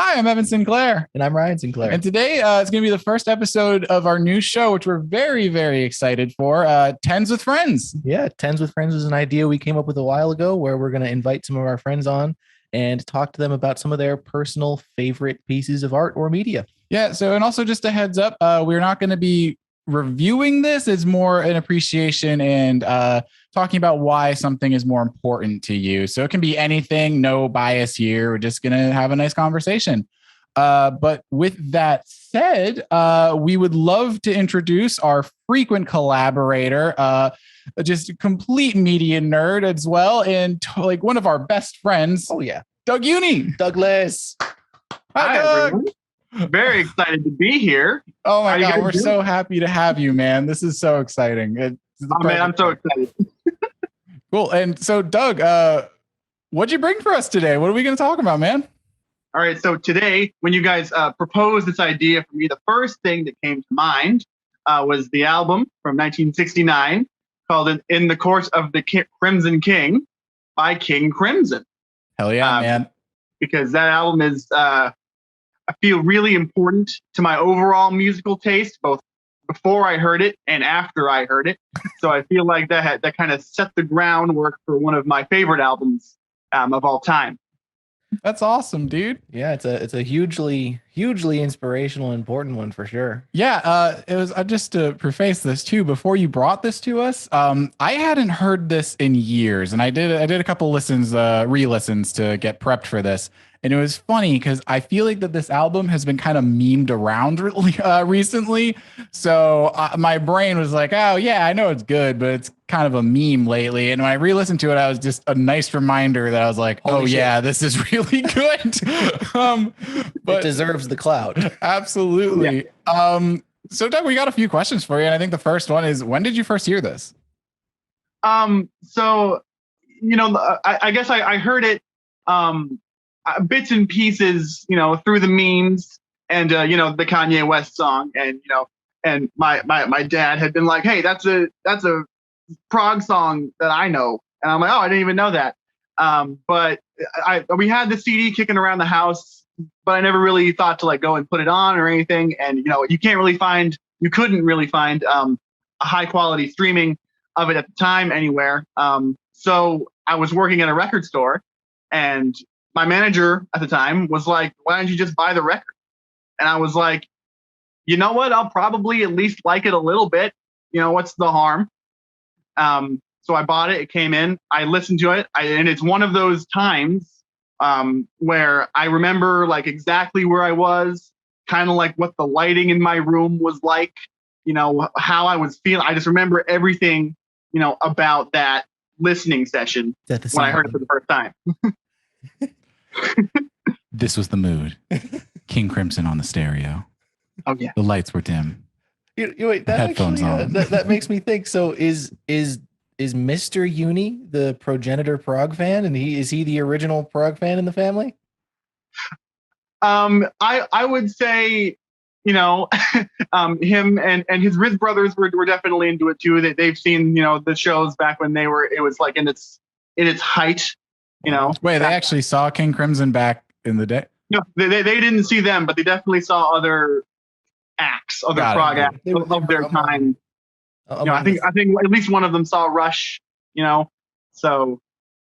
Hi, I'm Evan Sinclair. And I'm Ryan Sinclair. And today it's going to be the first episode of our new show, which we're very, very excited for, Tens with Friends. Yeah, Tens with Friends was an idea we came up with a while ago where we're going to invite some of our friends on and talk to them about some of their personal favorite pieces of art or media. Yeah, so and also just a heads up, we're not going to be reviewing this. It's more an appreciation and talking about why something is more important to you. So it can be anything, no bias here. We're just going to have a nice conversation. But with that said, we would love to introduce our frequent collaborator, just a complete media nerd as well, and like one of our best friends. Oh, yeah. Doug Younie. Douglas. Hi, everyone. Very excited to be here. Oh my God, we're so happy to have you, man. This is so exciting. Man, I'm so excited. Cool. And so, Doug, what'd you bring for us today? What are we going to talk about, man? All right. So today, when you guys proposed this idea for me, the first thing that came to mind was the album from 1969 called In the Course of the Crimson King by King Crimson. Hell yeah, man. Because that album is... I feel really important to my overall musical taste, both before I heard it and after I heard it. So I feel like that kind of set the groundwork for one of my favorite albums of all time. That's awesome, dude. Yeah, it's a hugely inspirational, important one for sure. Yeah, it was just to preface this too. Before you brought this to us, I hadn't heard this in years, and I did a couple listens, re-listens to get prepped for this. And it was funny because I feel like that this album has been kind of memed around recently. So my brain was like, oh, yeah, I know it's good, but it's kind of a meme lately. And when I re-listened to it, I was just a nice reminder that I was like, oh, yeah, this is really good. But it deserves the clout. Absolutely. Yeah. So, Doug, we got a few questions for you. And I think the first one is, when did you first hear this? So, I guess I heard it bits and pieces, through the memes and, the Kanye West song. And, and my dad had been like, hey, that's a prog song that I know. And I'm like, oh, I didn't even know that. But we had the CD kicking around the house, but I never really thought to like go and put it on or anything. And, you couldn't really find a high quality streaming of it at the time anywhere. So I was working at a record store, and my manager at the time was like, why don't you just buy the record? And I was like, you know what? I'll probably at least like it a little bit. What's the harm? So I bought it. It came in. I listened to it. And it's one of those times where I remember like exactly where I was, kind of like what the lighting in my room was like, how I was feeling. I just remember everything, about that listening session when I heard it for the first time. This was the mood. King Crimson on the stereo. Oh yeah. The lights were dim. Wait, that headphones actually, on. That makes me think. So is Mr. Younie the progenitor prog fan, and is he the original prog fan in the family? I would say, him and his Riz brothers were definitely into it too. They've seen, the shows back when it was like in its height. Wait, they actually saw King Crimson back in the day? No, they didn't see them, but they definitely saw other prog acts of their time. I think at least one of them saw Rush. So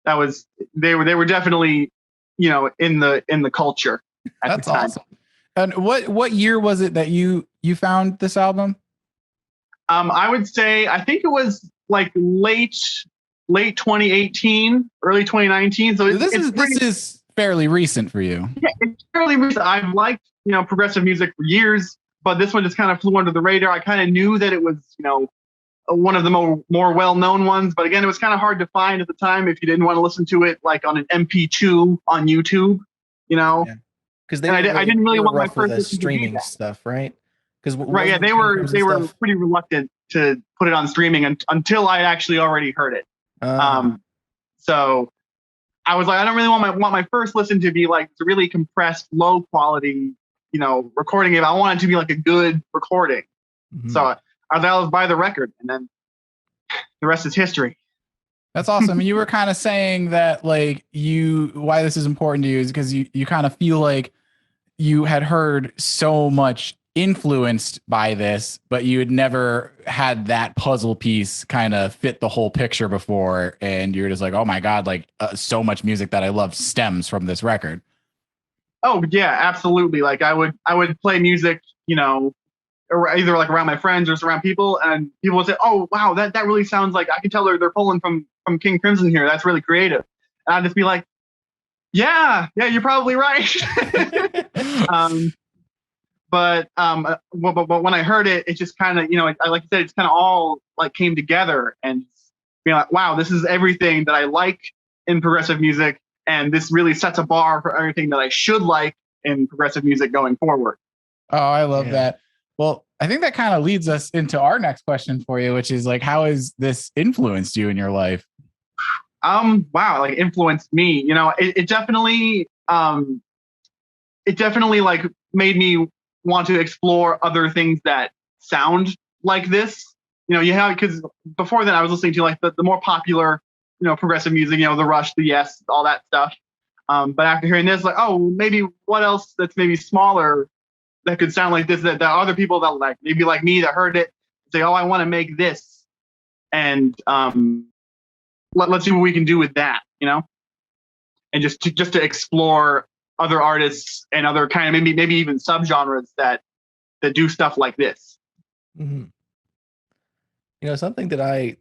that was they were definitely in the culture. That's awesome. And what year was it that you found this album? I would say I think it was like late 2018, early 2019. So this is fairly recent for you. Yeah, it's fairly recent. I've liked, progressive music for years, but this one just kind of flew under the radar. I kind of knew that it was, one of the more well-known ones, but again, it was kind of hard to find at the time if you didn't want to listen to it like on an MP2 on YouTube, Yeah. Because I didn't really want my first streaming stuff, right? Right, yeah, they were pretty reluctant to put it on streaming until I actually already heard it. So I was like, I don't really want my first listen to be like a really compressed, low quality, recording. If I want it to be like a good recording, so I thought I was buy the record, and then the rest is history. That's awesome. You were kind of saying that like why this is important to you is because you kind of feel like you had heard so much influenced by this, but you had never had that puzzle piece kind of fit the whole picture before. And you're just like, oh my God, like so much music that I love stems from this record. Oh yeah, absolutely. Like I would play music, or either like around my friends or just around people, and people would say, "Oh wow, that really sounds like I can tell they're pulling from King Crimson here. That's really creative." And I'd just be like, "Yeah, you're probably right." But when I heard it, it just kind of, I like I said, it's kind of all like came together, and being like, "Wow, this is everything that I like in progressive music." And this really sets a bar for everything that I should like in progressive music going forward. Oh, I love that. Well, I think that kind of leads us into our next question for you, which is like, how has this influenced you in your life? Wow, like influenced me. It definitely like made me want to explore other things that sound like this. Because before then I was listening to like the more popular, progressive music, the Rush, the Yes, all that stuff. But after hearing this, like, oh, maybe what else that's maybe smaller that could sound like this, that other people that like, maybe like me that heard it say, oh, I want to make this. And let's see what we can do with that, and just to explore other artists and other kind of maybe even subgenres that do stuff like this. Mm-hmm. Something that I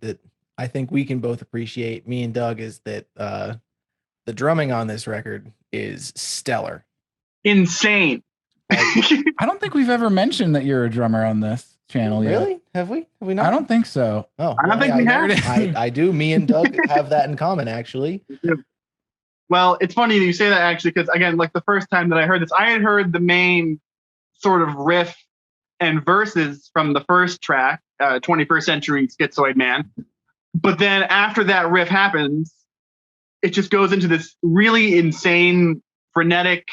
think we can both appreciate, me and Doug, is that the drumming on this record is stellar. Insane. I don't think we've ever mentioned that you're a drummer on this channel yet. Really? Have we? Have we not? I don't think so. Oh, I don't think we have. I do. Me and Doug have that in common, actually. Well, it's funny that you say that, actually, because again, like the first time that I heard this, I had heard the main sort of riff and verses from the first track, 21st Century Schizoid Man. But then after that riff happens, it just goes into this really insane, frenetic,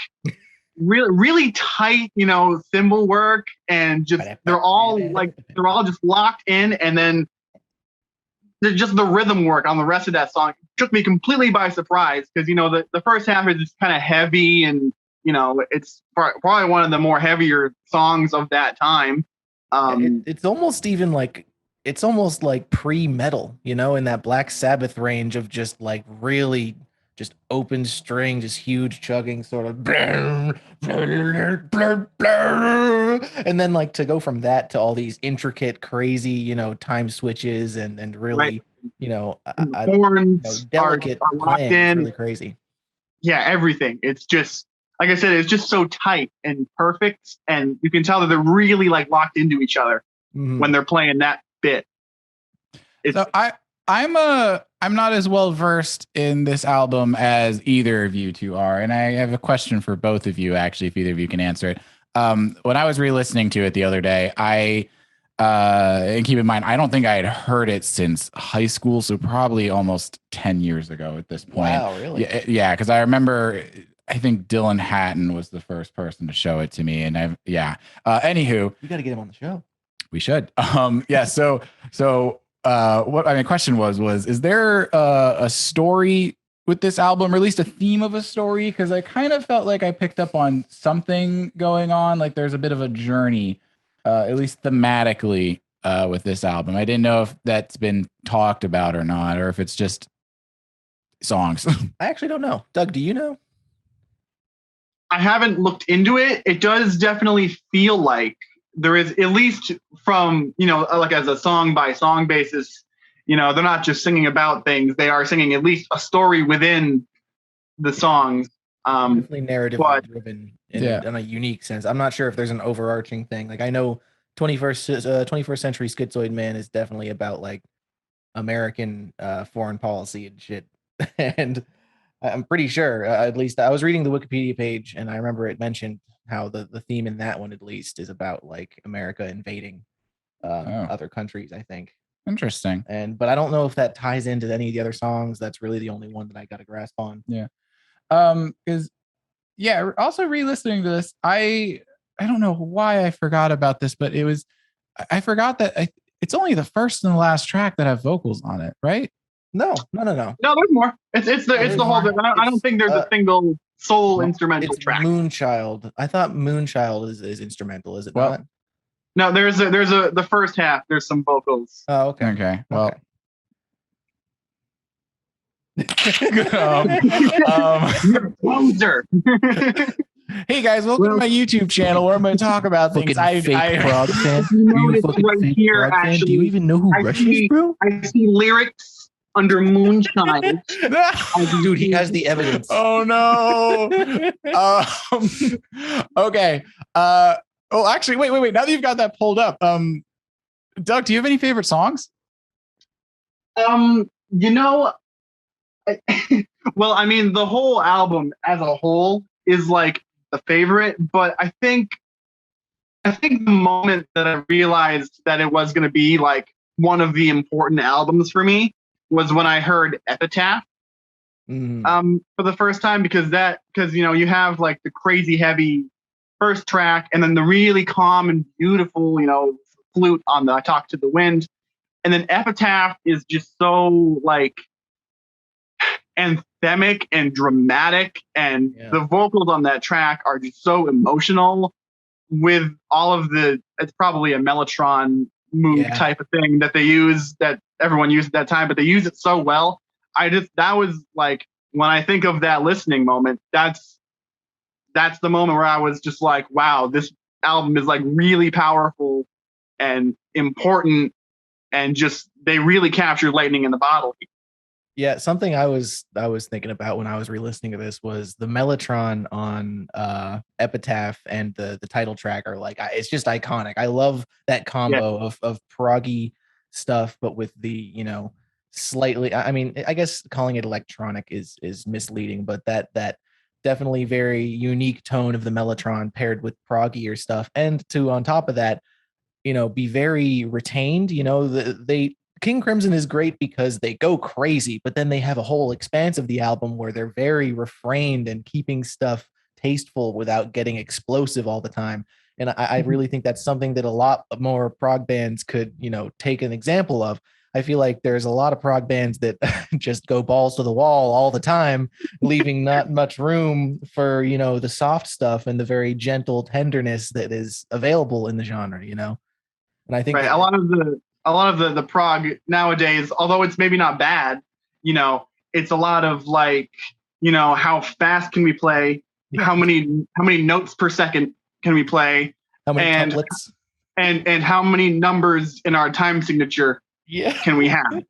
really tight, cymbal work, and just they're all just locked in, and then just the rhythm work on the rest of that song took me completely by surprise, because the first half is just kind of heavy, and it's probably one of the more heavier songs of that time. It's almost even like pre-metal, in that Black Sabbath range of just like really just open string, just huge chugging sort of, and then like to go from that to all these intricate, crazy, time switches and really, horns delicate are locked playing. in. It's really crazy. Yeah, everything. It's just, like I said, it's just so tight and perfect, and you can tell that they're really like locked into each other when they're playing that bit. So I'm not as well versed in this album as either of you two are, and I have a question for both of you, actually, if either of you can answer it. When I was re-listening to it the other day, and keep in mind, I don't think I had heard it since high school, so probably almost 10 years ago at this point. Wow, really? Yeah, because I remember, I think Dylan Hatton was the first person to show it to me, and anywho, you got to get him on the show. We should. What my question was is there a story with this album, or at least a theme of a story? Because I kind of felt like I picked up on something going on, like there's a bit of a journey, at least thematically, with this album. I didn't know if that's been talked about or not, or if it's just songs. I actually don't know. Doug, do you know? I haven't looked into it. It does definitely feel like there is, at least from, like as a song by song basis, they're not just singing about things. They are singing at least a story within the songs. Definitely narratively driven in a unique sense. I'm not sure if there's an overarching thing. Like I know 21st Century Schizoid Man is definitely about like American foreign policy and shit. And I'm pretty sure, at least I was reading the Wikipedia page, and I remember it mentioned how the theme in that one at least is about like America invading other countries, I think. Interesting. But I don't know if that ties into any of the other songs. That's really the only one that I got a grasp on. Yeah. Also re-listening to this, I don't know why I forgot about this, but I forgot that it's only the first and the last track that have vocals on it, right? No. No, there's more. It's the whole. I don't think there's a single soul instrumental it's track. Moonchild. I thought Moonchild is instrumental. Is it not? No, there's the first half. There's some vocals. Oh, okay. Okay. Well. Okay. Closer. Hey guys, welcome to my YouTube channel where I'm going to talk about things. Fake prog fan. You right here, actually. Do you even know who Rush is, bro? I see lyrics under Moonshine. Dude, he has the evidence. Oh no. Okay. Well, actually, wait. Now that you've got that pulled up, Doug, do you have any favorite songs? You know, well, I mean, the whole album as a whole is like the favorite, but I think the moment that I realized that it was going to be like one of the important albums for me was when I heard Epitaph. For the first time, because you know, you have like the crazy heavy first track and then the really calm and beautiful, you know, flute on the I Talk to the Wind, and then Epitaph is just so like anthemic and dramatic, and the vocals on that track are just so emotional with all of the, it's probably a Mellotron move type of thing that they use, that everyone used at that time, but they use it so well. That was like, when I think of that listening moment, that's the moment where I was just like, wow, this album is like really powerful and important, and just, they really captured lightning in the bottle. Yeah, something I was thinking about when I was re-listening to this was the Mellotron on Epitaph and the title track are like, it's just iconic. I love that combo of proggy stuff, but with the, you know, slightly, I mean, I guess calling it electronic is misleading, but that definitely very unique tone of the Mellotron paired with proggier stuff, and to on top of that, you know, be very retained. You know, King Crimson is great because they go crazy, but then they have a whole expanse of the album where they're very refrained and keeping stuff tasteful without getting explosive all the time. And I really think that's something that a lot more prog bands could, you know, take an example of. I feel like there's a lot of prog bands that just go balls to the wall all the time, leaving not much room for, you know, the soft stuff and the very gentle tenderness that is available in the genre, you know? And I think a lot of the prog nowadays, although it's maybe not bad, you know, it's a lot of like, you know, how fast can we play? How many notes per second can we play? How many couplets? And how many numbers in our time signature can we have?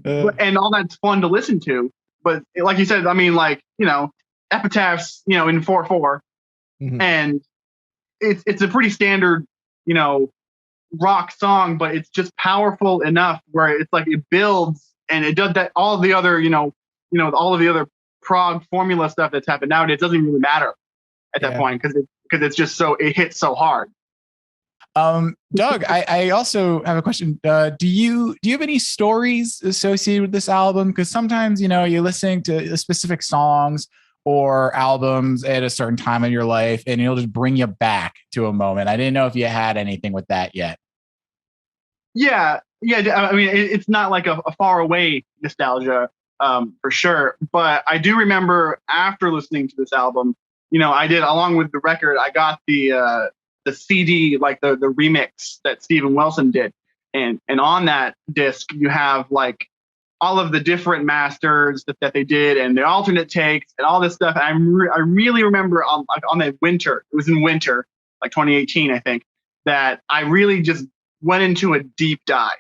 And all that's fun to listen to. But like you said, I mean, like, you know, Epitaph's, you know, in 4/4, and it's a pretty standard, you know, rock song, but it's just powerful enough where it's like it builds, and it does that. All the other, you know, all of the other prog formula stuff that's happened nowadays doesn't really matter at that point, because it's just so, it hits so hard. Doug, I also have a question. Do you have any stories associated with this album? Because sometimes, you know, you're listening to specific songs or albums at a certain time in your life, and it'll just bring you back to a moment. I didn't know if you had anything with that yet. Yeah. I mean, it's not like a far away nostalgia, for sure. But I do remember after listening to this album, you know, I did, along with the record, I got the CD, like the remix that Steven Wilson did. And on that disc, you have like all of the different masters that they did, and the alternate takes and all this stuff. And I really remember on that winter, it was in winter, like 2018, I think, that I really just went into a deep dive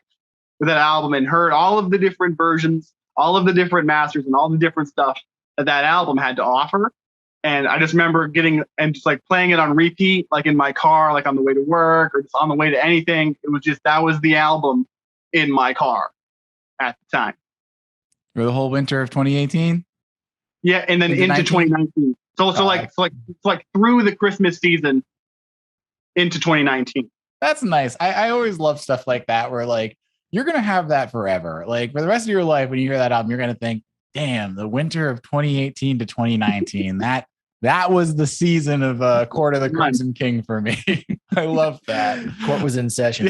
with that album and heard all of the different versions, all of the different masters, and all the different stuff that album had to offer. And I just remember getting and just like playing it on repeat, like in my car, like on the way to work or just on the way to anything. It was just, that was the album in my car at the time. For the whole winter of 2018? Yeah, and then into 2019. So like through the Christmas season into 2019. That's nice. I always love stuff like that, where like you're gonna have that forever. Like for the rest of your life, when you hear that album, you're gonna think, damn, the winter of 2018 to 2019, that was the season of Court of the Crimson King for me. I love that. Court was in session.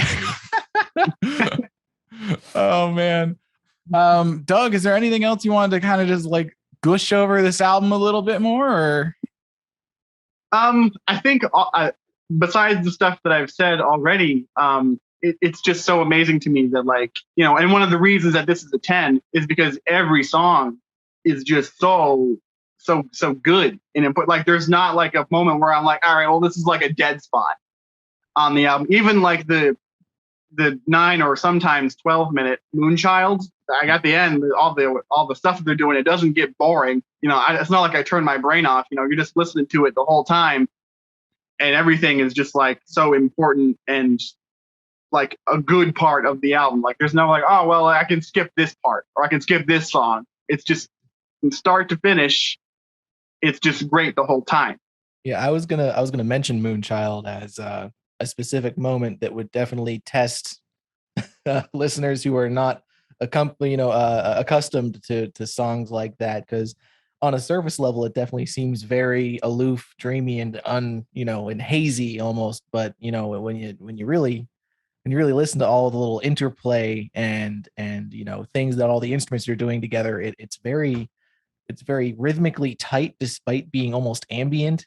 Oh man. Doug, is there anything else you wanted to kind of just like gush over this album a little bit more, or? I think besides the stuff that I've said already, it's just so amazing to me that, like, you know, and one of the reasons that this is a 10 is because every song is just so good. And like, there's not like a moment where I'm like, all right, well, this is like a dead spot on the album. Even like the 9 or sometimes 12-minute Moonchild, I got the end, all the stuff that they're doing, it doesn't get boring. You know, it's not like I turn my brain off. You know, you're just listening to it the whole time, and everything is just like so important and like a good part of the album. Like, there's no like, oh well, I can skip this part or I can skip this song. It's just from start to finish, it's just great the whole time. Yeah, I was gonna mention Moonchild as a specific moment that would definitely test listeners who are not accustomed to songs like that, because on a surface level it definitely seems very aloof, dreamy, and and hazy almost. But when you really listen to all the little interplay and things that all the instruments are doing together, it's very rhythmically tight despite being almost ambient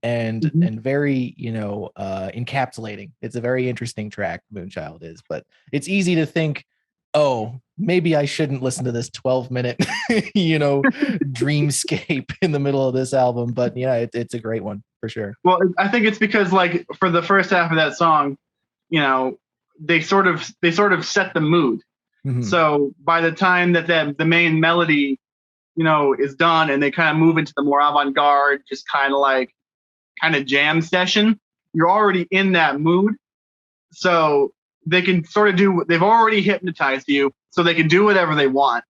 and very encapsulating. It's a very interesting track, Moonchild is, but it's easy to think, oh, maybe I shouldn't listen to this 12-minute dreamscape in the middle of this album. But yeah, it's a great one for sure. Well, I think it's because, like, for the first half of that song, they sort of set the mood. So by the time that the main melody is done and they kind of move into the more avant-garde, just kind of jam session, you're already in that mood. So they can sort of they've already hypnotized you, so they can do whatever they want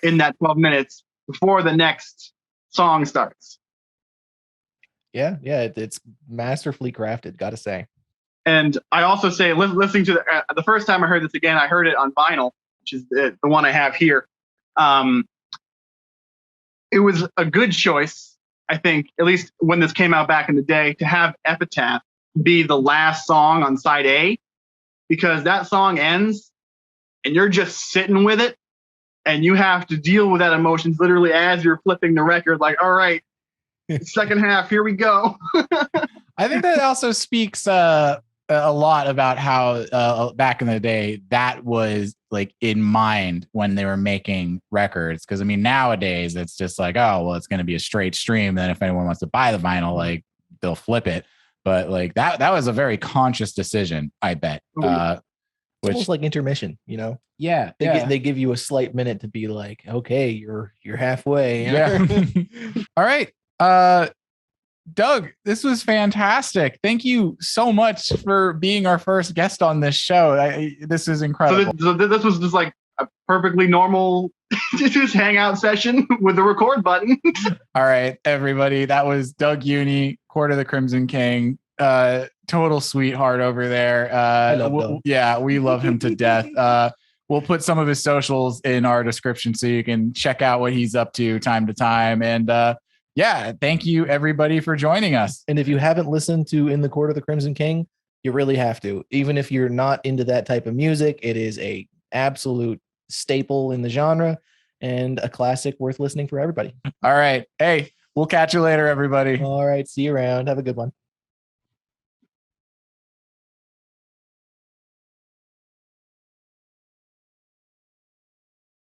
in that 12 minutes before the next song starts. Yeah, it's masterfully crafted, gotta say. And I also say, listening to the first time I heard this again, I heard it on vinyl, which is the one I have here. It was a good choice, I think, at least when this came out back in the day, to have Epitaph be the last song on side A, because that song ends and you're just sitting with it and you have to deal with that emotions literally as you're flipping the record, like, all right, second half, here we go. I think that also speaks a lot about how back in the day that was like in mind when they were making records. Because I mean, nowadays it's just like, oh well, it's going to be a straight stream. Then if anyone wants to buy the vinyl, like they'll flip it. But like that was a very conscious decision, I bet. It's almost like intermission, Yeah, they give you a slight minute to be like, okay, you're halfway. Yeah. All right. Doug, this was fantastic. Thank you so much for being our first guest on this show. This is incredible. So this was just like a perfectly normal just hangout session with the record button. All right, everybody. That was Doug Younie, Court of the Crimson King. Total sweetheart over there. We love him to death. We'll put some of his socials in our description so you can check out what he's up to time to time. And thank you everybody for joining us. And if you haven't listened to In the Court of the Crimson King, you really have to. Even if you're not into that type of music, it is a absolute staple in the genre and a classic worth listening for everybody. All right. Hey, we'll catch you later, everybody. All right. See you around. Have a good one.